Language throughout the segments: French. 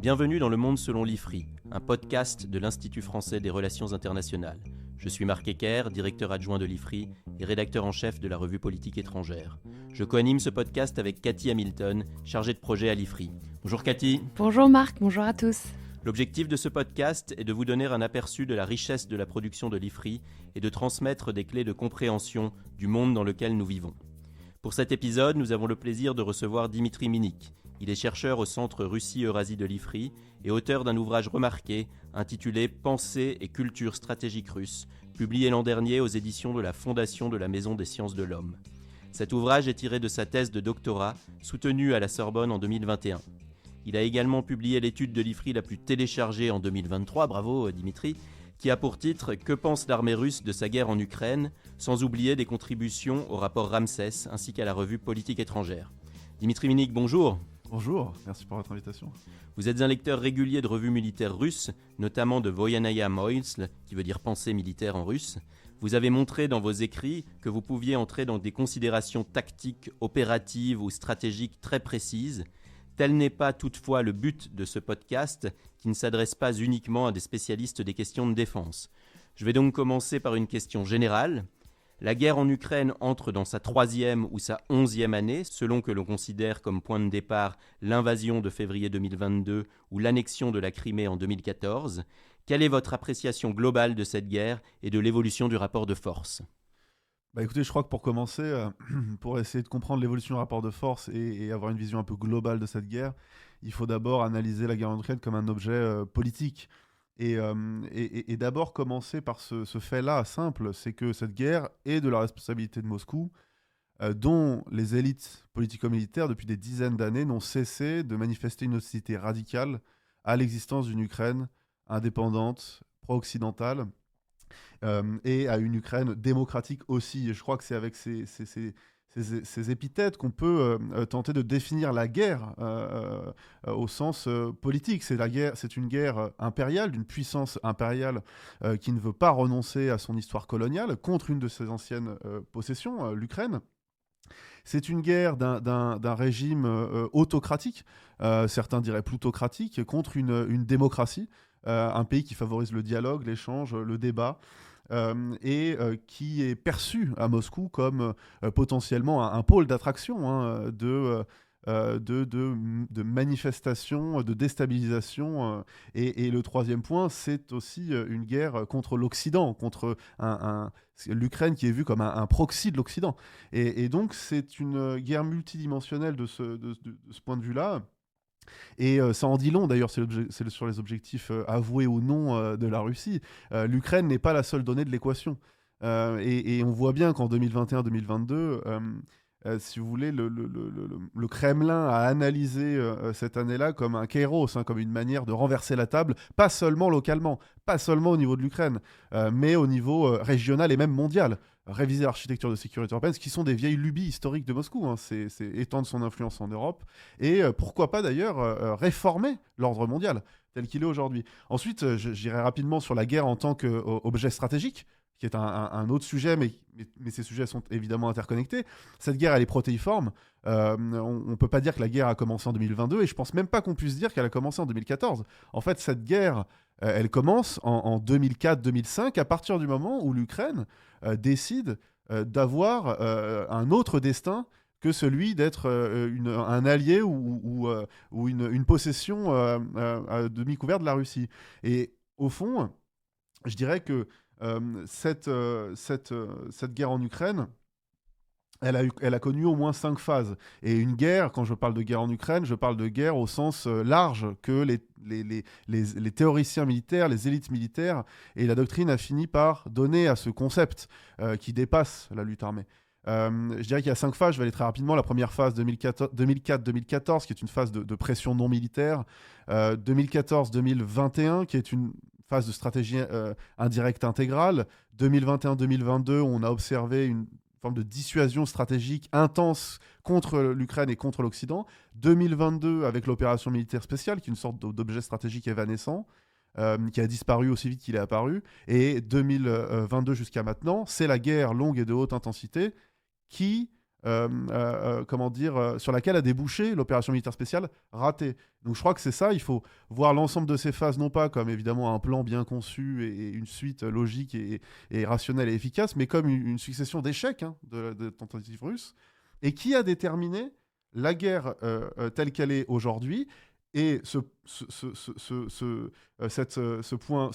Bienvenue dans Le Monde selon l'IFRI, un podcast de l'Institut français des relations internationales. Je suis Marc Ecker, directeur adjoint de l'IFRI et rédacteur en chef de la revue Politique étrangère. Je co-anime ce podcast avec Cathy Hamilton, chargée de projet à l'IFRI. Bonjour Cathy. Bonjour Marc, bonjour à tous. L'objectif de ce podcast est de vous donner un aperçu de la richesse de la production de l'IFRI et de transmettre des clés de compréhension du monde dans lequel nous vivons. Pour cet épisode, nous avons le plaisir de recevoir Dimitri Minik. Il est chercheur au Centre Russie-Eurasie de l'IFRI et auteur d'un ouvrage remarqué intitulé « Pensée et culture stratégique russe », publié l'an dernier aux éditions de la Fondation de la Maison des sciences de l'homme. Cet ouvrage est tiré de sa thèse de doctorat, soutenue à la Sorbonne en 2021. Il a également publié l'étude de l'IFRI la plus téléchargée en 2023, bravo Dimitri, qui a pour titre « Que pense l'armée russe de sa guerre en Ukraine ?» sans oublier des contributions au rapport Ramsès ainsi qu'à la revue Politique étrangère. Dimitri Minik, bonjour. Bonjour, merci pour votre invitation. Vous êtes un lecteur régulier de revues militaires russes, notamment de Voyanaya Moysl, qui veut dire pensée militaire en russe. Vous avez montré dans vos écrits que vous pouviez entrer dans des considérations tactiques, opératives ou stratégiques très précises. Tel n'est pas toutefois le but de ce podcast, qui ne s'adresse pas uniquement à des spécialistes des questions de défense. Je vais donc commencer par une question générale. La guerre en Ukraine entre dans sa 3e ou sa 11e année, selon que l'on considère comme point de départ l'invasion de février 2022 ou l'annexion de la Crimée en 2014. Quelle est votre appréciation globale de cette guerre et de l'évolution du rapport de force ? Écoutez, je crois que pour commencer, pour essayer de comprendre l'évolution du rapport de force et avoir une vision un peu globale de cette guerre, il faut d'abord analyser la guerre en Ukraine comme un objet politique. Et d'abord commencer par ce fait-là simple, c'est que cette guerre est de la responsabilité de Moscou, dont les élites politico-militaires, depuis des dizaines d'années, n'ont cessé de manifester une hostilité radicale à l'existence d'une Ukraine indépendante, pro-occidentale, et à une Ukraine démocratique aussi. Et je crois que c'est avec ces épithètes qu'on peut tenter de définir la guerre au sens politique. C'est une guerre impériale, d'une puissance impériale qui ne veut pas renoncer à son histoire coloniale contre une de ses anciennes possessions, l'Ukraine. C'est une guerre d'un régime autocratique, certains diraient plutocratique, contre une démocratie, un pays qui favorise le dialogue, l'échange, le débat, et qui est perçu à Moscou comme potentiellement un pôle d'attraction de manifestation, de déstabilisation. Et le troisième point, c'est aussi une guerre contre l'Occident, contre l'Ukraine qui est vue comme un proxy de l'Occident. Et donc, c'est une guerre multidimensionnelle de ce point de vue-là. Et ça en dit long, d'ailleurs, c'est sur les objectifs avoués ou non de la Russie. L'Ukraine n'est pas la seule donnée de l'équation. Et on voit bien qu'en 2021-2022, si vous voulez, le Kremlin a analysé cette année-là comme un kairos, comme une manière de renverser la table, pas seulement localement, pas seulement au niveau de l'Ukraine, mais au niveau régional et même mondial. Réviser l'architecture de sécurité européenne, ce qui sont des vieilles lubies historiques de Moscou, c'est étendre son influence en Europe, et pourquoi pas d'ailleurs réformer l'ordre mondial tel qu'il est aujourd'hui. Ensuite, j'irai rapidement sur la guerre en tant qu'objet stratégique, qui est un autre sujet, mais ces sujets sont évidemment interconnectés. Cette guerre, elle est protéiforme. On ne peut pas dire que la guerre a commencé en 2022, et je ne pense même pas qu'on puisse dire qu'elle a commencé en 2014. En fait, cette guerre, elle commence en 2004-2005, à partir du moment où l'Ukraine décide d'avoir un autre destin que celui d'être un allié ou une possession à demi-couvert de la Russie. Et au fond, je dirais que cette guerre en Ukraine, elle a connu au moins 5 phases. Et une guerre, quand je parle de guerre en Ukraine, je parle de guerre au sens large que les théoriciens militaires, les élites militaires et la doctrine a fini par donner à ce concept qui dépasse la lutte armée. Je dirais qu'il y a 5 phases, je vais aller très rapidement. La première phase, 2004-2014, qui est une phase de pression non militaire. 2014-2021, qui est une phase de stratégie indirecte intégrale. 2021-2022, on a observé une forme de dissuasion stratégique intense contre l'Ukraine et contre l'Occident. 2022, avec l'opération militaire spéciale, qui est une sorte d'objet stratégique évanescent, qui a disparu aussi vite qu'il est apparu. Et 2022 jusqu'à maintenant, c'est la guerre longue et de haute intensité qui sur laquelle a débouché l'opération militaire spéciale ratée. Donc je crois que c'est ça, il faut voir l'ensemble de ces phases, non pas comme évidemment un plan bien conçu et une suite logique et rationnelle et efficace, mais comme une succession d'échecs de tentatives russes, et qui a déterminé la guerre telle qu'elle est aujourd'hui, et ce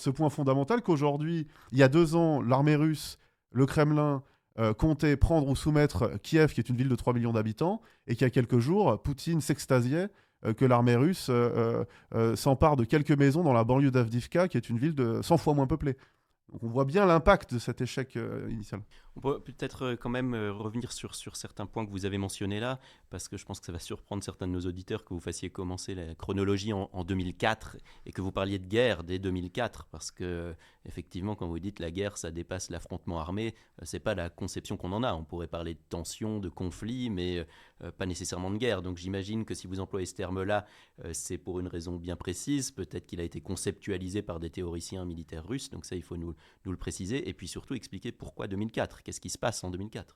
point fondamental qu'aujourd'hui, il y a 2 ans, l'armée russe, le Kremlin, comptait prendre ou soumettre Kiev, qui est une ville de 3 millions d'habitants, et qu'il y a quelques jours, Poutine s'extasiait que l'armée russe s'empare de quelques maisons dans la banlieue d'Avdivka, qui est une ville de 100 fois moins peuplée. Donc on voit bien l'impact de cet échec initial. On peut peut-être quand même revenir sur certains points que vous avez mentionnés là, parce que je pense que ça va surprendre certains de nos auditeurs que vous fassiez commencer la chronologie en 2004 et que vous parliez de guerre dès 2004, parce que effectivement, quand vous dites la guerre, ça dépasse l'affrontement armé, c'est pas la conception qu'on en a. On pourrait parler de tension, de conflit, mais pas nécessairement de guerre. Donc j'imagine que si vous employez ce terme-là, c'est pour une raison bien précise. Peut-être qu'il a été conceptualisé par des théoriciens militaires russes, donc ça il faut nous le préciser, et puis surtout expliquer pourquoi 2004. Qu'est-ce qui se passe en 2004 ?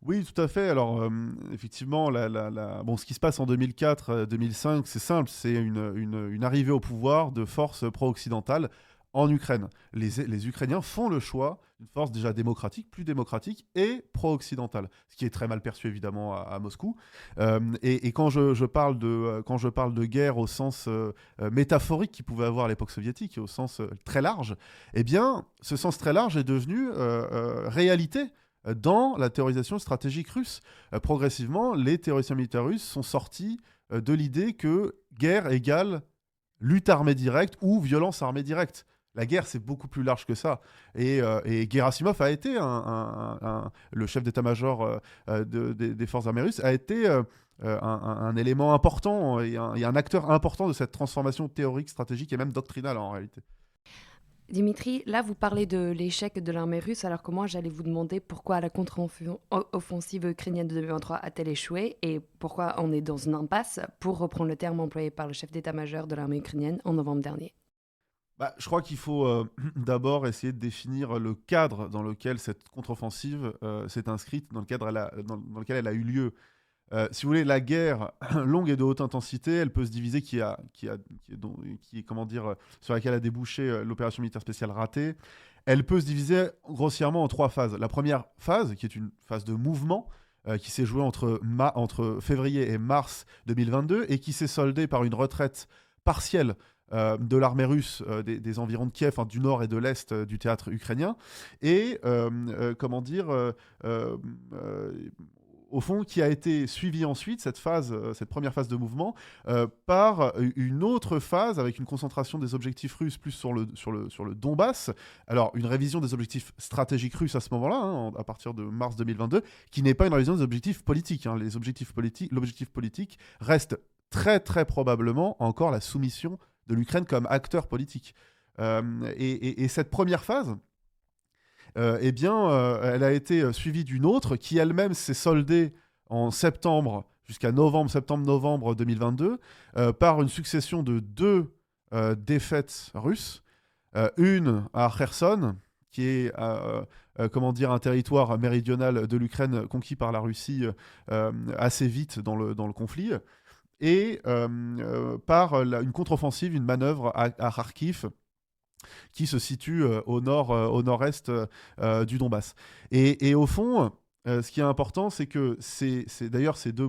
Oui, tout à fait. Alors, effectivement, ce qui se passe en 2004-2005, c'est simple. C'est une arrivée au pouvoir de forces pro-occidentales en Ukraine. Les Ukrainiens font le choix d'une force déjà démocratique, plus démocratique et pro-occidentale, ce qui est très mal perçu évidemment à Moscou. Et quand je parle de guerre au sens métaphorique qu'il pouvait avoir à l'époque soviétique, au sens très large, eh bien, ce sens très large est devenu réalité dans la théorisation stratégique russe. Progressivement, les théoriciens militaires russes sont sortis de l'idée que guerre égale lutte armée directe ou violence armée directe. La guerre, c'est beaucoup plus large que ça. Et Gerasimov a été le chef d'état-major des forces armées russes, a été un élément important et un acteur important de cette transformation théorique, stratégique et même doctrinale en réalité. Dimitri, là vous parlez de l'échec de l'armée russe, alors que moi j'allais vous demander pourquoi la contre-offensive ukrainienne de 2023 a-t-elle échoué et pourquoi on est dans une impasse, pour reprendre le terme employé par le chef d'état-major de l'armée ukrainienne en novembre dernier. Je crois qu'il faut d'abord essayer de définir le cadre dans lequel cette contre-offensive s'est inscrite, dans lequel elle a eu lieu. Si vous voulez, la guerre longue et de haute intensité, elle peut se diviser, sur laquelle a débouché l'opération militaire spéciale ratée, elle peut se diviser grossièrement en 3 phases. La première phase, qui est une phase de mouvement, qui s'est jouée entre février et mars 2022, et qui s'est soldée par une retraite partielle de l'armée russe des environs de Kiev, du nord et de l'est du théâtre ukrainien, et au fond, qui a été suivie ensuite, cette première phase de mouvement, par une autre phase avec une concentration des objectifs russes plus sur le Donbass. Alors, une révision des objectifs stratégiques russes à ce moment-là, à partir de mars 2022, qui n'est pas une révision des objectifs politiques. L'objectif politique reste très, très probablement encore la soumission de l'Ukraine comme acteur politique. Et cette première phase, elle a été suivie d'une autre qui elle-même s'est soldée en septembre, jusqu'à septembre-novembre 2022, par une succession de 2 défaites russes. Une à Kherson, qui est un territoire méridional de l'Ukraine conquis par la Russie assez vite dans le conflit, et par une contre-offensive, une manœuvre à Kharkiv, qui se situe au nord-est du Donbass. Et au fond, ce qui est important, c'est que d'ailleurs ces deux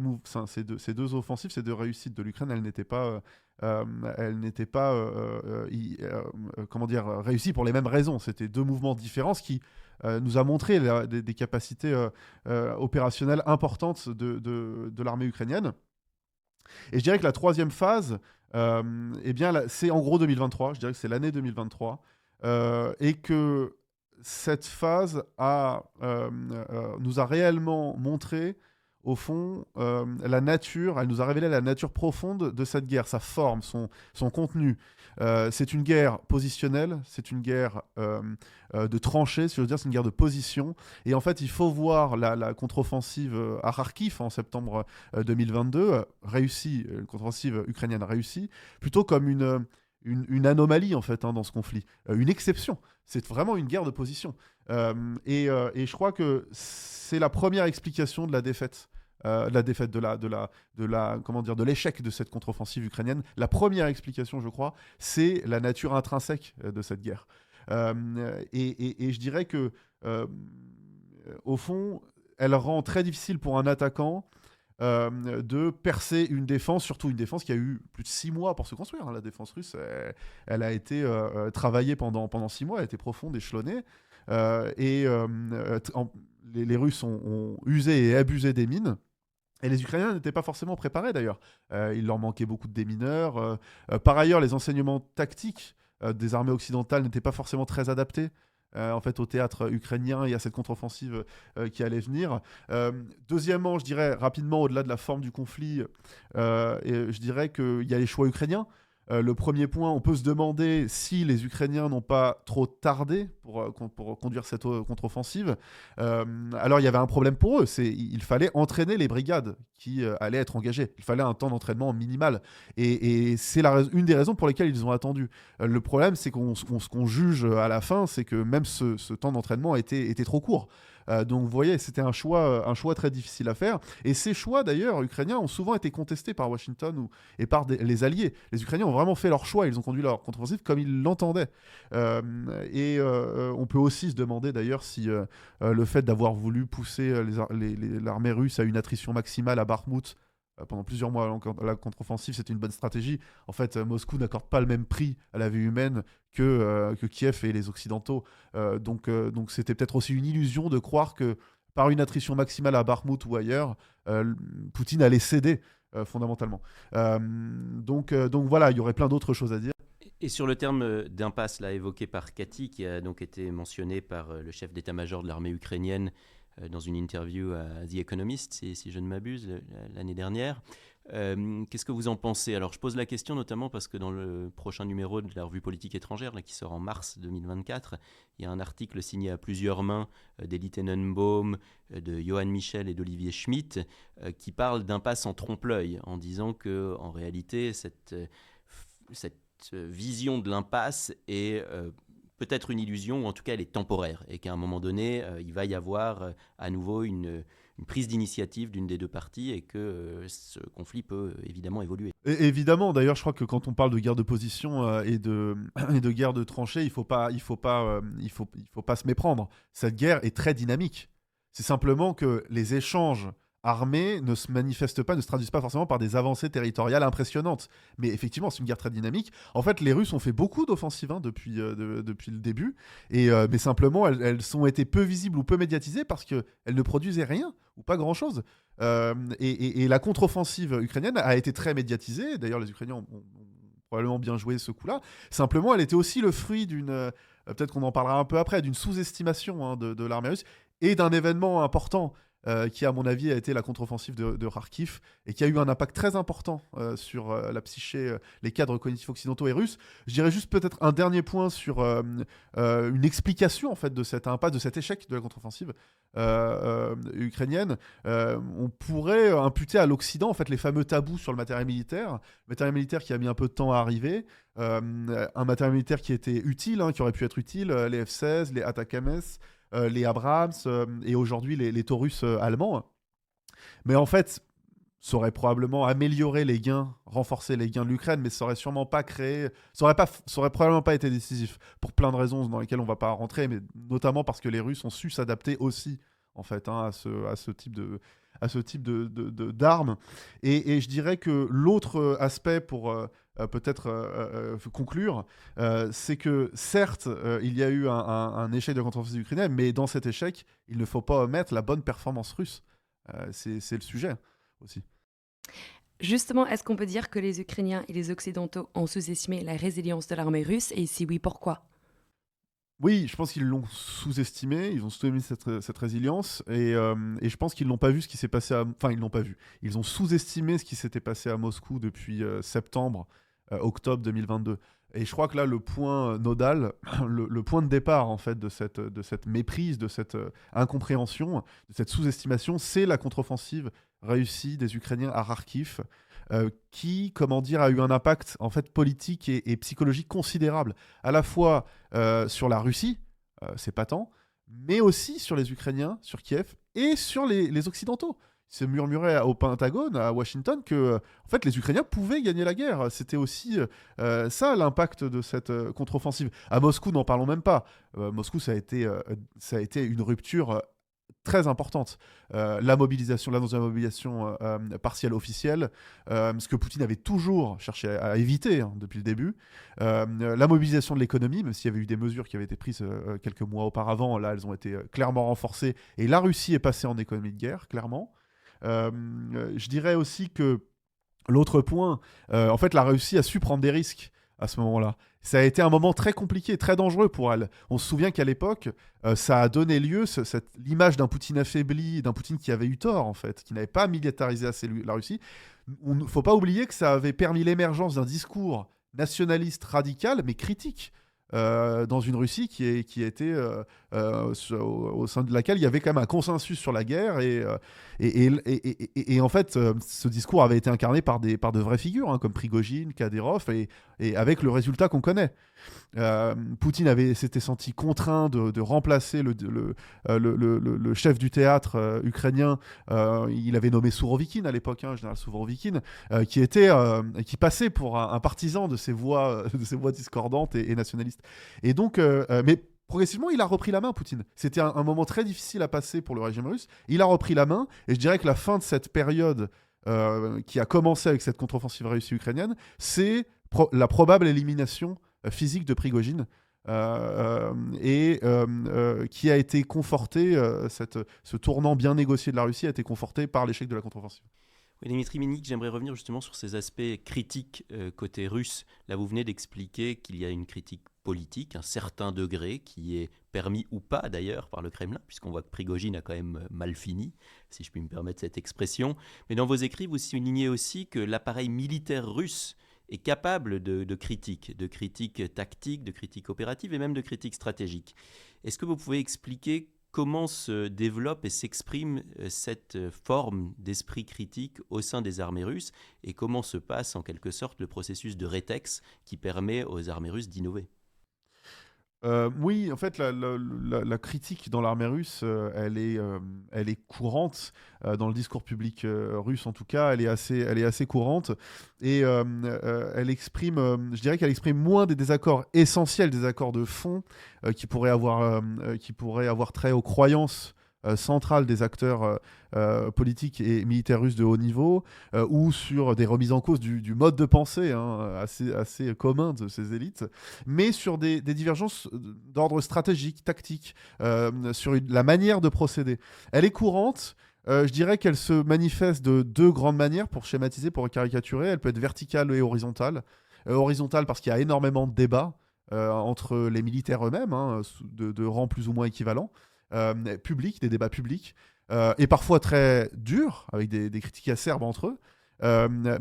offensives, ces 2 réussites de l'Ukraine, elles n'étaient pas réussies pour les mêmes raisons. C'était 2 mouvements différents, ce qui nous a montré des capacités opérationnelles importantes de l'armée ukrainienne. Et je dirais que la 3e phase, c'est en gros 2023, je dirais que c'est l'année 2023, et que cette phase nous a réellement montré, au fond, elle nous a révélé la nature profonde de cette guerre, sa forme, son contenu. C'est une guerre positionnelle, c'est une guerre de tranchées, si je veux dire, c'est une guerre de position. Et en fait, il faut voir la contre-offensive à Kharkiv en septembre 2022, une contre-offensive ukrainienne réussie, plutôt comme une anomalie en fait dans ce conflit, une exception. C'est vraiment une guerre de position. Et je crois que c'est la première explication de la défaite la défaite de l'échec de cette contre-offensive ukrainienne. La première explication, je crois, c'est la nature intrinsèque de cette guerre. Et je dirais que, au fond, elle rend très difficile pour un attaquant de percer une défense, surtout une défense qui a eu plus de 6 mois pour se construire. Hein. La défense russe, elle a été travaillée pendant 6 mois, elle a été profonde, échelonnée. Les Russes ont usé et abusé des mines. Et les Ukrainiens n'étaient pas forcément préparés d'ailleurs. Il leur manquait beaucoup de démineurs. Par ailleurs, les enseignements tactiques des armées occidentales n'étaient pas forcément très adaptés en fait, au théâtre ukrainien et à cette contre-offensive qui allait venir. Deuxièmement, je dirais rapidement, au-delà de la forme du conflit, je dirais qu'il y a les choix ukrainiens. Le premier point, on peut se demander si les Ukrainiens n'ont pas trop tardé pour conduire cette contre-offensive. Alors, il y avait un problème pour eux, il fallait entraîner les brigades qui allaient être engagées. Il fallait un temps d'entraînement minimal. Et c'est une des raisons pour lesquelles ils ont attendu. Le problème, c'est ce qu'on juge à la fin, c'est que même ce temps d'entraînement était trop court. Donc vous voyez, c'était un choix très difficile à faire. Et ces choix, d'ailleurs, ukrainiens, ont souvent été contestés par Washington et par les alliés. Les Ukrainiens ont vraiment fait leur choix, ils ont conduit leur contre-offensive comme ils l'entendaient. On peut aussi se demander, d'ailleurs, si le fait d'avoir voulu pousser l'armée russe à une attrition maximale à Bakhmout pendant plusieurs mois à la contre-offensive, c'était une bonne stratégie. En fait, Moscou n'accorde pas le même prix à la vie humaine que Kiev et les Occidentaux. Donc c'était peut-être aussi une illusion de croire que par une attrition maximale à Bakhmout ou ailleurs, Poutine allait céder fondamentalement. Donc voilà, il y aurait plein d'autres choses à dire. Et sur le terme d'impasse là, évoqué par Cathy, qui a donc été mentionné par le chef d'état-major de l'armée ukrainienne dans une interview à The Economist, si je ne m'abuse, l'année dernière. Qu'est-ce que vous en pensez? Alors, je pose la question notamment parce que dans le prochain numéro de la revue Politique étrangère, là, qui sort en mars 2024, il y a un article signé à plusieurs mains d'Elie Tenenbaum, de Johan Michel et d'Olivier Schmitt, qui parle d'impasse en trompe-l'œil, en disant qu'en réalité, cette vision de l'impasse est peut-être une illusion, ou en tout cas elle est temporaire, et qu'à un moment donné, il va y avoir à nouveau une prise d'initiative d'une des deux parties, et que ce conflit peut évidemment évoluer. Et évidemment, d'ailleurs, je crois que quand on parle de guerre de position et de guerre de tranchées, il faut pas se méprendre. Cette guerre est très dynamique. C'est simplement que les échanges armés ne se manifestent pas, ne se traduisent pas forcément par des avancées territoriales impressionnantes. Mais effectivement, c'est une guerre très dynamique. En fait, les Russes ont fait beaucoup d'offensives depuis le début, mais simplement, elles ont été peu visibles ou peu médiatisées parce qu'elles ne produisaient rien ou pas grand-chose. Et la contre-offensive ukrainienne a été très médiatisée. D'ailleurs, les Ukrainiens ont probablement bien joué ce coup-là. Simplement, elle était aussi le fruit d'une, peut-être qu'on en parlera un peu après, d'une sous-estimation de l'armée russe et d'un événement important qui, à mon avis, a été la contre-offensive de Kharkiv et qui a eu un impact très important sur la psyché, les cadres cognitifs occidentaux et russes. Je dirais juste peut-être un dernier point sur une explication en fait, de cette impasse, de cet échec de la contre-offensive ukrainienne. On pourrait imputer à l'Occident en fait, les fameux tabous sur le matériel militaire qui a mis un peu de temps à arriver, un matériel militaire qui était utile, qui aurait pu être utile, les F-16, les Atacams, les Abrams et aujourd'hui les Taurus allemands. Mais en fait, ça aurait probablement amélioré les gains, renforcé les gains de l'Ukraine, mais ça aurait sûrement pas créé, ça aurait probablement pas été décisif pour plein de raisons dans lesquelles on va pas rentrer, mais notamment parce que les Russes ont su s'adapter aussi en fait à ce type d'armes. Et je dirais que l'autre aspect pour peut-être conclure, c'est que certes, il y a eu un échec de contre-offensive ukrainienne, mais dans cet échec, il ne faut pas omettre la bonne performance russe. C'est le sujet aussi. Justement, est-ce qu'on peut dire que les Ukrainiens et les Occidentaux ont sous-estimé la résilience de l'armée russe, et si oui, pourquoi ? Oui, je pense qu'ils l'ont sous-estimé, ils ont sous-estimé cette résilience, et je pense qu'ils n'ont pas vu ce qui s'est passé Enfin, ils l'ont pas vu. Ils ont sous-estimé ce qui s'était passé à Moscou depuis octobre 2022. Et je crois que là, le point nodal, le point de départ en fait, de cette méprise, de cette incompréhension, de cette sous-estimation, c'est la contre-offensive réussie des Ukrainiens à Kharkiv, qui, a eu un impact en fait, politique et psychologique considérable, à la fois sur la Russie, c'est patent, mais aussi sur les Ukrainiens, sur Kiev, et sur les Occidentaux. se murmurait au Pentagone, à Washington, que en fait, les Ukrainiens pouvaient gagner la guerre. C'était aussi ça l'impact de cette contre-offensive. À Moscou, n'en parlons même pas. Moscou, ça a été une rupture très importante. L'annonce de la mobilisation partielle officielle, ce que Poutine avait toujours cherché à éviter depuis le début. La mobilisation de l'économie, même s'il y avait eu des mesures qui avaient été prises quelques mois auparavant, là elles ont été clairement renforcées et la Russie est passée en économie de guerre, clairement. Je dirais aussi que l'autre point, en fait la Russie a su prendre des risques à ce moment-là. Ça a été un moment très compliqué, très dangereux pour elle. On se souvient qu'à l'époque, ça a donné lieu, l'image d'un Poutine affaibli, d'un Poutine qui avait eu tort, en fait, qui n'avait pas militarisé assez la Russie. Il ne faut pas oublier que ça avait permis l'émergence d'un discours nationaliste radical, mais critique, dans une Russie qui était au sein de laquelle il y avait quand même un consensus sur la guerre et en fait ce discours avait été incarné par de vraies figures comme Prigojine, Kadyrov et avec le résultat qu'on connaît. Poutine s'était senti contraint de remplacer le chef du théâtre ukrainien. Il avait nommé Sourovikine à l'époque, général Sourovikine, qui passait pour un partisan de ces voix discordantes et nationalistes. Et donc, mais progressivement, il a repris la main, Poutine. C'était un moment très difficile à passer pour le régime russe. Il a repris la main, et je dirais que la fin de cette période qui a commencé avec cette contre-offensive réussie ukrainienne, c'est la probable élimination physique de Prigojine, qui a été conforté, ce tournant bien négocié de la Russie a été conforté par l'échec de la contre-offensive. Oui, Dimitri Menik, j'aimerais revenir justement sur ces aspects critiques côté russe. Là, vous venez d'expliquer qu'il y a une critique politique, un certain degré, qui est permis ou pas d'ailleurs par le Kremlin, puisqu'on voit que Prigojine a quand même mal fini, si je puis me permettre cette expression. Mais dans vos écrits, vous soulignez aussi que l'appareil militaire russe est capable de critiques tactiques, de critiques opératives et même de critiques stratégiques. Est-ce que vous pouvez expliquer comment se développe et s'exprime cette forme d'esprit critique au sein des armées russes et comment se passe en quelque sorte le processus de rétex qui permet aux armées russes d'innover? Oui, en fait, la critique dans l'armée russe, elle est courante dans le discours public russe, en tout cas, elle est assez courante et elle exprime, je dirais qu'elle exprime moins des désaccords essentiels, des accords de fond qui pourraient avoir trait aux croyances centrale des acteurs politiques et militaires russes de haut niveau ou sur des remises en cause du mode de pensée assez commun de ces élites, mais sur des divergences d'ordre stratégique, tactique, sur la manière de procéder. Elle est courante. Je dirais qu'elle se manifeste de deux grandes manières pour schématiser, pour caricaturer. Elle peut être verticale et horizontale. Horizontale parce qu'il y a énormément de débats entre les militaires eux-mêmes, de rangs plus ou moins équivalents. Publics, des débats publics, et parfois très durs, avec des critiques acerbes entre eux,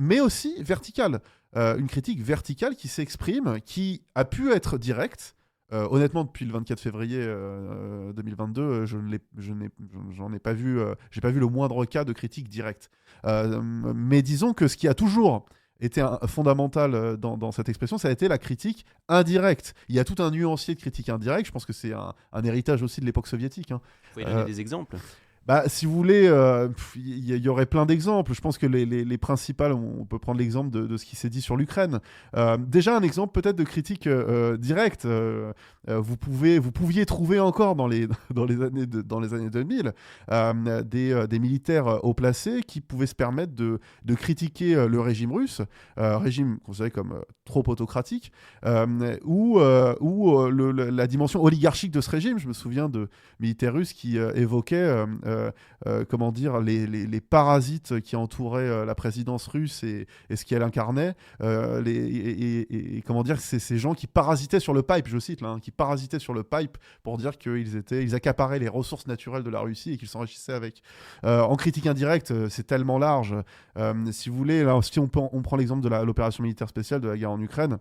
mais aussi verticales. Une critique verticale qui s'exprime, qui a pu être directe. Honnêtement, depuis le 24 février 2022, j'en ai pas vu, j'ai pas vu le moindre cas de critique directe. Mais disons que ce qui a toujours été fondamental dans cette expression, ça a été la critique indirecte. Il y a tout un nuancier de critique indirecte. Je pense que c'est un héritage aussi de l'époque soviétique. Vous pouvez donner des exemples? Si vous voulez, il y aurait plein d'exemples. Je pense que les principales, on peut prendre l'exemple de ce qui s'est dit sur l'Ukraine. Déjà, un exemple peut-être de critique directe. Vous pouviez trouver encore dans les années 2000 des militaires haut placés qui pouvaient se permettre de critiquer le régime russe, régime considéré comme trop autocratique, ou la dimension oligarchique de ce régime. Je me souviens de militaires russes qui évoquaient comment dire, les parasites qui entouraient la présidence russe et ce qu'elle incarnait, et comment dire, c'est ces gens qui parasitaient sur le pipe, je cite là, qui parasitaient sur le pipe pour dire qu'ils accaparaient les ressources naturelles de la Russie et qu'ils s'enrichissaient avec. En critique indirecte, c'est tellement large. Si vous voulez, là, si on prend l'exemple de l'opération militaire spéciale de la guerre en Ukraine,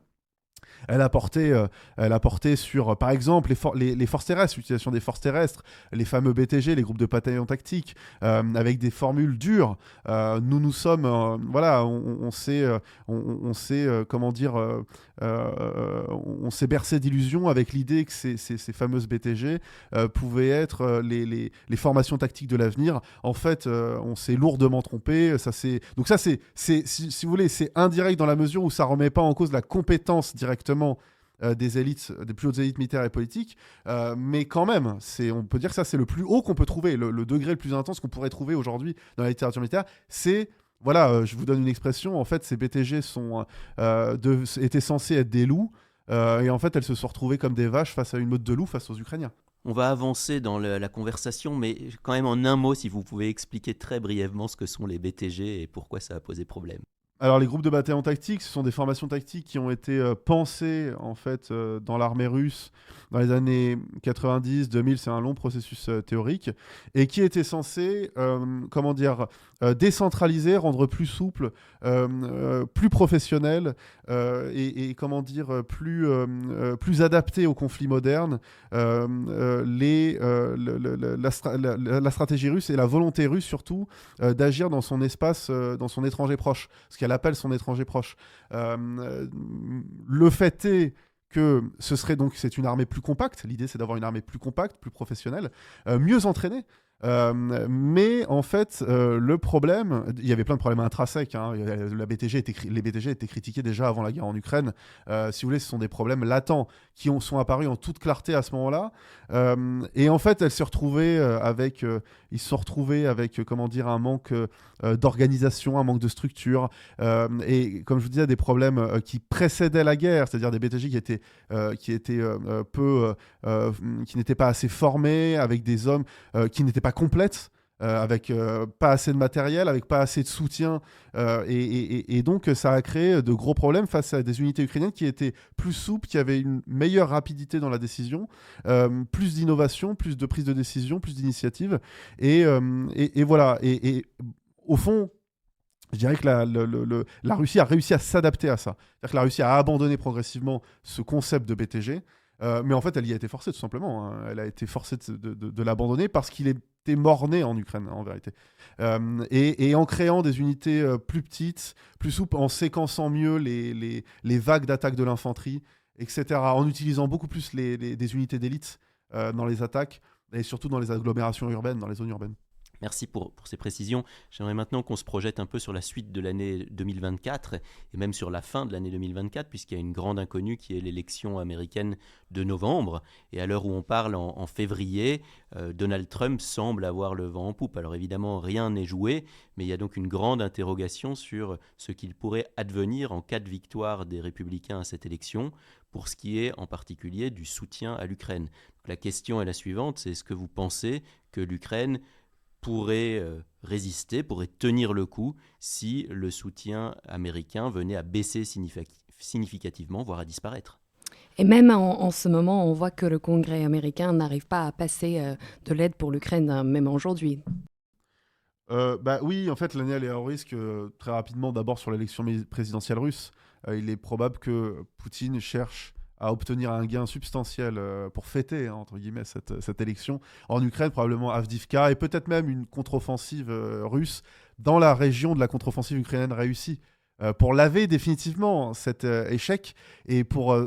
Elle a porté sur, par exemple, les forces terrestres, l'utilisation des forces terrestres, les fameux BTG, les groupes de bataillon tactique, avec des formules dures. Nous sommes, voilà, on s'est, comment dire, on s'est bercé d'illusions avec l'idée que ces fameuses BTG pouvaient être les formations tactiques de l'avenir. En fait, on s'est lourdement trompé. Donc ça, si vous voulez, c'est indirect dans la mesure où ça ne remet pas en cause la compétence directement des élites, des plus hautes élites militaires et politiques, mais quand même, on peut dire que ça, c'est le plus haut qu'on peut trouver, le degré le plus intense qu'on pourrait trouver aujourd'hui dans la littérature militaire, c'est... Voilà, je vous donne une expression. En fait, ces BTG étaient censés être des loups, et en fait, elles se sont retrouvées comme des vaches face à une meute de loups face aux Ukrainiens. On va avancer dans la conversation, mais quand même en un mot, si vous pouvez expliquer très brièvement ce que sont les BTG et pourquoi ça a posé problème. Alors, les groupes de bataillon tactique, ce sont des formations tactiques qui ont été pensées en fait dans l'armée russe dans les années 90-2000. C'est un long processus théorique et qui étaient censés, décentraliser, rendre plus souple, plus professionnel et plus adapté aux conflits modernes la stratégie russe et la volonté russe surtout d'agir dans son espace, dans son étranger proche. Ce qu'elle appelle son étranger proche. Le fait est que c'est une armée plus compacte. L'idée, c'est d'avoir une armée plus compacte, plus professionnelle, mieux entraînée. Mais en fait, le problème, il y avait plein de problèmes intrinsèques. Les BTG étaient critiqués déjà avant la guerre en Ukraine. Si vous voulez, ce sont des problèmes latents qui sont apparus en toute clarté à ce moment-là. Et en fait, ils se sont retrouvés avec un manque d'organisation, un manque de structure. Et comme je vous disais, des problèmes qui précédaient la guerre, c'est-à-dire des BTG qui n'étaient pas assez formés, avec des hommes qui n'étaient pas complètes, avec pas assez de matériel, avec pas assez de soutien, et donc ça a créé de gros problèmes face à des unités ukrainiennes qui étaient plus souples, qui avaient une meilleure rapidité dans la décision, plus d'innovation, plus de prise de décision, plus d'initiative, et voilà. Et au fond, je dirais que la Russie a réussi à s'adapter à ça. C'est-à-dire que la Russie a abandonné progressivement ce concept de BTG, mais en fait, elle y a été forcée, tout simplement. Elle a été forcée de l'abandonner parce qu'il était mort-né en Ukraine, en vérité. Et en créant des unités plus petites, plus souples, en séquençant mieux les vagues d'attaque de l'infanterie, etc., en utilisant beaucoup plus des unités d'élite dans les attaques, et surtout dans les agglomérations urbaines, dans les zones urbaines. Merci pour ces précisions. J'aimerais maintenant qu'on se projette un peu sur la suite de l'année 2024 et même sur la fin de l'année 2024, puisqu'il y a une grande inconnue qui est l'élection américaine de novembre. Et à l'heure où on parle, en février, Donald Trump semble avoir le vent en poupe. Alors évidemment, rien n'est joué, mais il y a donc une grande interrogation sur ce qu'il pourrait advenir en cas de victoire des républicains à cette élection, pour ce qui est en particulier du soutien à l'Ukraine. Donc, la question est la suivante, c'est est-ce que vous pensez que l'Ukraine pourrait résister, pourrait tenir le coup si le soutien américain venait à baisser significativement, voire à disparaître? Et même en ce moment, on voit que le Congrès américain n'arrive pas à passer de l'aide pour l'Ukraine, même aujourd'hui. Oui, en fait, l'année elle est à risque très rapidement, d'abord sur l'élection présidentielle russe. Il est probable que Poutine cherche à obtenir un gain substantiel pour fêter, entre guillemets, cette élection en Ukraine, probablement Avdiivka, et peut-être même une contre-offensive russe dans la région de la contre-offensive ukrainienne réussie, pour laver définitivement cet échec et pour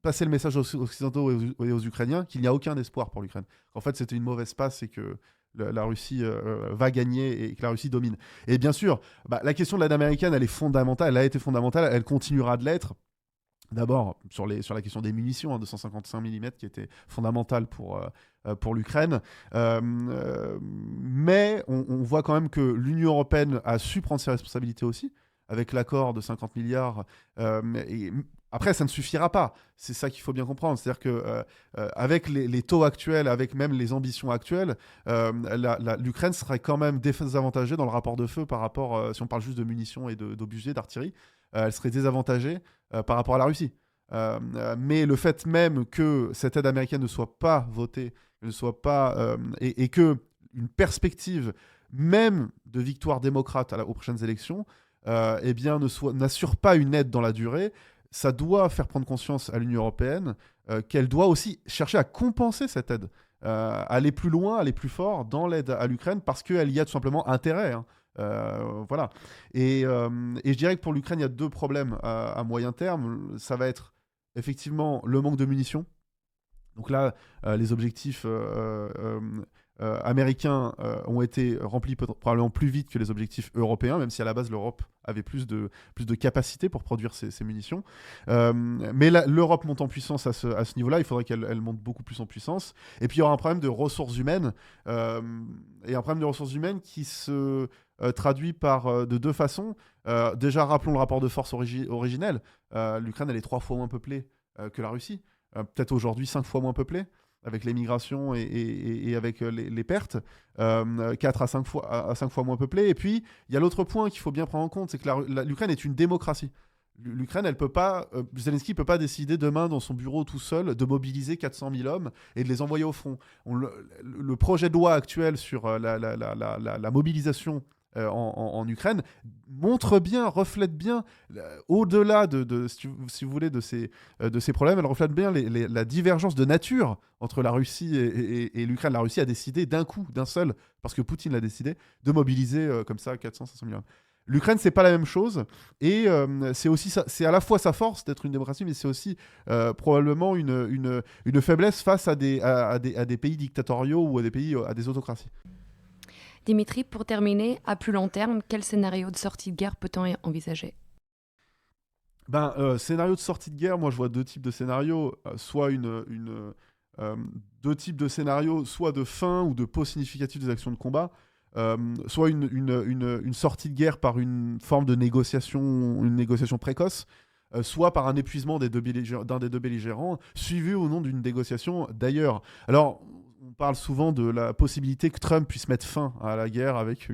passer le message aux Occidentaux et aux Ukrainiens qu'il n'y a aucun espoir pour l'Ukraine. En fait, c'était une mauvaise passe et que la Russie va gagner et que la Russie domine. Et bien sûr, la question de l'aide américaine, elle est fondamentale, elle a été fondamentale, elle continuera de l'être. D'abord, sur la question des munitions, 255 mm, qui était fondamentale pour l'Ukraine. Mais on voit quand même que l'Union européenne a su prendre ses responsabilités aussi, avec l'accord de 50 milliards. Après, ça ne suffira pas. C'est ça qu'il faut bien comprendre. C'est-à-dire qu'avec les taux actuels, avec même les ambitions actuelles, l'Ukraine serait quand même désavantagée dans le rapport de feu par rapport, si on parle juste de munitions et d'obusiers, d'artillerie, elle serait désavantagée par rapport à la Russie. Mais le fait même que cette aide américaine ne soit pas votée, et que une perspective même de victoire démocrate aux prochaines élections, n'assure pas une aide dans la durée, ça doit faire prendre conscience à l'Union européenne qu'elle doit aussi chercher à compenser cette aide, aller plus loin, aller plus fort dans l'aide à l'Ukraine parce qu'elle y a tout simplement intérêt. Hein. Voilà. Et je dirais que pour l'Ukraine, il y a 2 problèmes à moyen terme. Ça va être effectivement le manque de munitions. Donc là, les objectifs américains ont été remplis probablement plus vite que les objectifs européens, même si à la base l'Europe avait plus de capacité pour produire ces munitions. Mais l'Europe monte en puissance à ce niveau-là, il faudrait qu'elle monte beaucoup plus en puissance. Et puis il y aura un problème de ressources humaines, et un problème de ressources humaines qui se traduit de 2 façons. Déjà, rappelons le rapport de force originel. L'Ukraine, elle est 3 fois moins peuplée que la Russie. Peut-être aujourd'hui 5 fois moins peuplée, avec l'émigration et avec les pertes, 4 à 5 fois moins peuplée. Et puis, il y a l'autre point qu'il faut bien prendre en compte, c'est que l'Ukraine est une démocratie. L'Ukraine, elle peut pas, Zelensky ne peut pas décider demain dans son bureau tout seul de mobiliser 400 000 hommes et de les envoyer au front. Le projet de loi actuel sur la mobilisation en Ukraine montre bien, reflète bien, au-delà si vous voulez, de ces problèmes, elle reflète bien la divergence de nature entre la Russie et l'Ukraine. La Russie a décidé d'un coup, d'un seul, parce que Poutine l'a décidé, de mobiliser comme ça 400-500 000 hommes. L'Ukraine, c'est pas la même chose, et c'est à la fois sa force d'être une démocratie, mais c'est aussi probablement une faiblesse face à des pays dictatoriaux ou à des autocraties. Dimitri, pour terminer, à plus long terme, quel scénario de sortie de guerre peut-on envisager ? Scénario de sortie de guerre, moi je vois 2 types de scénarios, soit 2 types de scénarios, soit de fin ou de pause significative des actions de combat, soit une sortie de guerre par une forme de une négociation précoce, soit par un épuisement d'un des 2 belligérants, suivi au nom d'une négociation d'ailleurs. Alors, on parle souvent de la possibilité que Trump puisse mettre fin à la guerre avec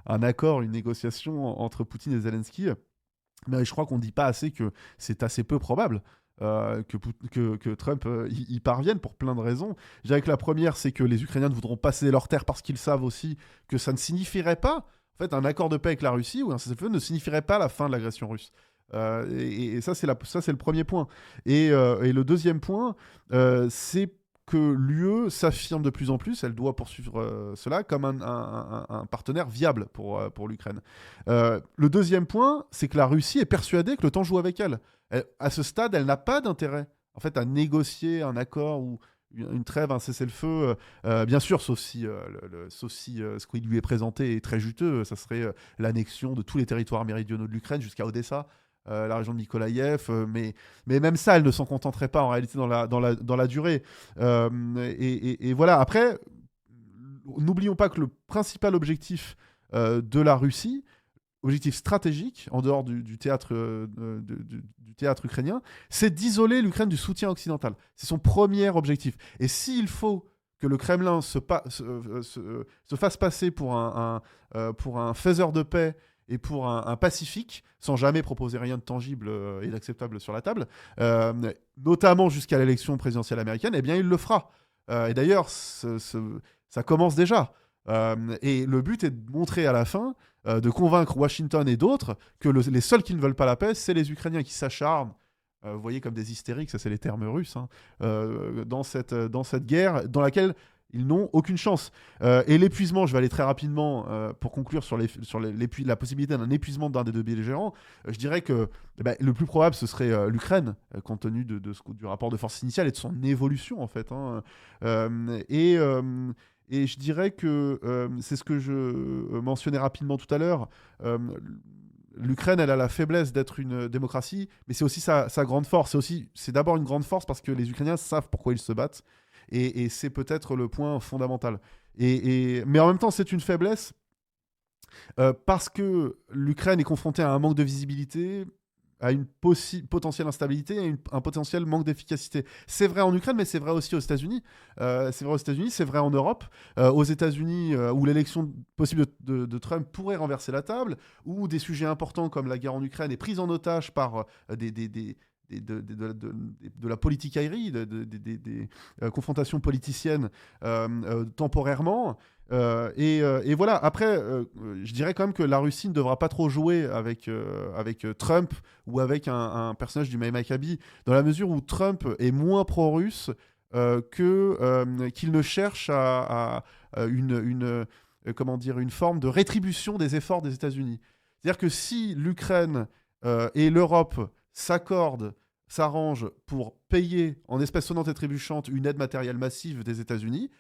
un accord, une négociation entre Poutine et Zelensky. Mais je crois qu'on ne dit pas assez que c'est assez peu probable que Trump y parvienne pour plein de raisons. Je dirais que la première, c'est que les Ukrainiens ne voudront pas céder leur terre parce qu'ils savent aussi que ça ne signifierait pas, en fait, un accord de paix avec la Russie ou un cessez-le-feu ne signifierait pas la fin de l'agression russe. Et ça, c'est le premier point. Et le deuxième point, c'est que l'UE s'affirme de plus en plus, elle doit poursuivre cela comme un partenaire viable pour l'Ukraine. Le deuxième point, c'est que la Russie est persuadée que le temps joue avec elle. À ce stade, elle n'a pas d'intérêt en fait, à négocier un accord ou une trêve, un cessez-le-feu, bien sûr, sauf si ce qui lui est présenté est très juteux, ça serait l'annexion de tous les territoires méridionaux de l'Ukraine jusqu'à Odessa. La région de Nikolaïev, mais même ça, elle ne s'en contenterait pas en réalité dans la durée. Et voilà, après, n'oublions pas que le principal objectif de la Russie, objectif stratégique, en dehors du théâtre ukrainien, c'est d'isoler l'Ukraine du soutien occidental. C'est son premier objectif. Et s'il faut que le Kremlin se fasse passer pour un faiseur de paix et pour un pacifique, sans jamais proposer rien de tangible et d'acceptable sur la table, notamment jusqu'à l'élection présidentielle américaine, eh bien, il le fera. Et d'ailleurs, ça commence déjà. Et le but est de montrer à la fin, de convaincre Washington et d'autres que les seuls qui ne veulent pas la paix, c'est les Ukrainiens qui s'acharnent, vous voyez, comme des hystériques, ça c'est les termes russes, hein, dans cette guerre dans laquelle ils n'ont aucune chance. Et l'épuisement, je vais aller très rapidement pour conclure sur la possibilité d'un épuisement d'un des 2 belligérants. Je dirais que le plus probable, ce serait l'Ukraine, compte tenu du rapport de force initial et de son évolution, en fait. Hein. Et je dirais que c'est ce que je mentionnais rapidement tout à l'heure. L'Ukraine, elle a la faiblesse d'être une démocratie, mais c'est aussi sa grande force. C'est d'abord une grande force parce que les Ukrainiens savent pourquoi ils se battent. Et c'est peut-être le point fondamental. Mais en même temps, c'est une faiblesse parce que l'Ukraine est confrontée à un manque de visibilité, à une potentielle instabilité et un potentiel manque d'efficacité. C'est vrai en Ukraine, mais c'est vrai aussi aux États-Unis. C'est vrai en Europe. Aux États-Unis, où l'élection possible de Trump pourrait renverser la table, où des sujets importants comme la guerre en Ukraine est prise en otage par des de la politicaillerie, des confrontations politiciennes temporairement. Et voilà, après, je dirais quand même que la Russie ne devra pas trop jouer avec Trump ou avec un personnage du Maccabi, dans la mesure où Trump est moins pro-russe qu'il ne cherche à une forme de rétribution des efforts des États-Unis. C'est-à-dire que si l'Ukraine et l'Europe s'arrangent pour payer en espèces sonnantes et trébuchantes une aide matérielle massive des États-Unis,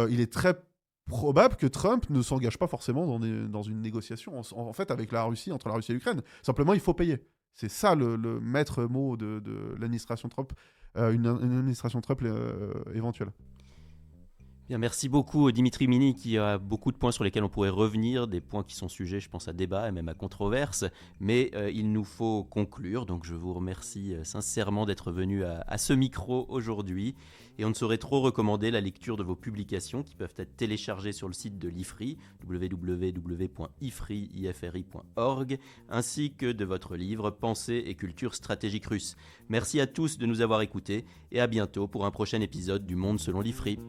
il est très probable que Trump ne s'engage pas forcément dans une négociation en fait avec la Russie, entre la Russie et l'Ukraine. Simplement, il faut payer. C'est ça le maître mot de l'administration Trump, une administration Trump éventuelle. Bien, merci beaucoup Dimitri Mini, qui a beaucoup de points sur lesquels on pourrait revenir, des points qui sont sujets, je pense, à débat et même à controverse, mais il nous faut conclure, donc je vous remercie sincèrement d'être venu à ce micro aujourd'hui, et on ne saurait trop recommander la lecture de vos publications qui peuvent être téléchargées sur le site de l'IFRI, www.ifri.org, ainsi que de votre livre Pensée et culture stratégique russe. Merci à tous de nous avoir écoutés, et à bientôt pour un prochain épisode du Monde selon l'IFRI.